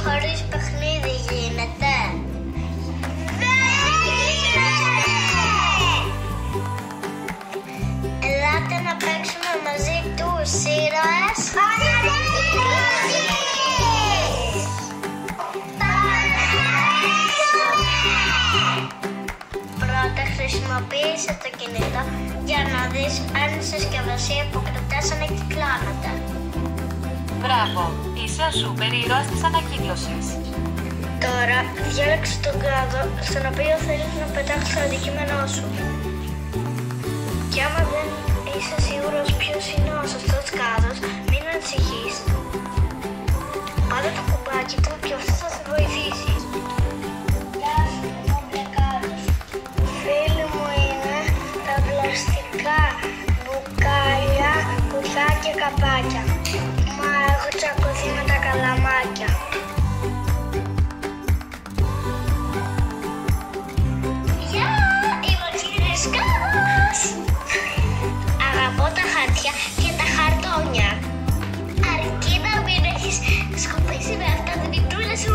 χωρίς παιχνίδι γίνεται? Ελάτε να παίξουμε μαζί τους ήρωες. Πρώτα χρησιμοποίησε το κινητό για να δεις αν η συσκευασία που κρατάς ανακυκλώνεται. Μπράβο, είσαι ο σούπερ ήρωας της ανακύκλωσης. Τώρα διάλεξε τον κλάδο στον οποίο θέλεις να πετάξεις το αντικείμενό σου. Και άμα δεν είσαι σίγουρος ποιος είναι ο σωστός κλάδος, μην ανησυχείς. Πάρε το κουμπάκι του και αυτό θα σε βοηθήσει. Γεια σου, είμαι ο Μπλεκάρος. Φίλοι μου είναι τα πλαστικά μπουκάλια, κουτιά και καπάκια. Μα έχω τσακωθεί με τα καλαμάκια. Αγαπώ τα χαρτιά και τα χαρτόνια. Αρκεί να μην έχεις σκουπίσει με αυτά την πιπτούλα σου.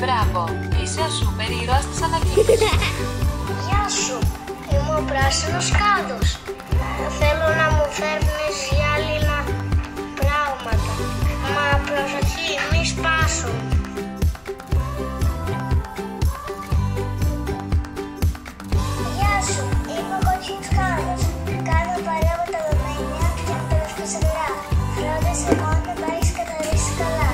Μπράβο, είσαι ο σούπερ ήρωας της ανακύκλωσης. Γεια σου, είμαι ο πράσινος κάδος. Θέλω να μου φέρνεις γυάλινα πράγματα. Μα προσοχή, μη σπάσουν. Γεια σου, είμαι ο κόκκινος κάδος. Κάνω παρέα με τα δωμάτια και με τα λευκοσελιά. Φρόντισε μόνο να τα έχεις καθαρίσει καλά.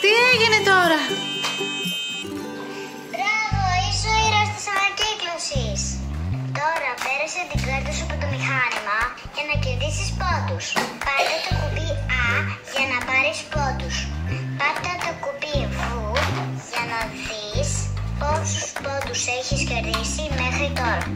Τι έγινε τώρα? Μπράβο, είσαι ο ήρωας της ανακύκλωσης. Τώρα πέρασε την κάρτα σου από το μηχάνημα για να κερδίσεις πόντους. Πάρτε το κουμπί Α για να πάρεις πόντους. Πάρτε το κουμπί Β για να δεις πόσους πόντους έχεις κερδίσει μέχρι τώρα.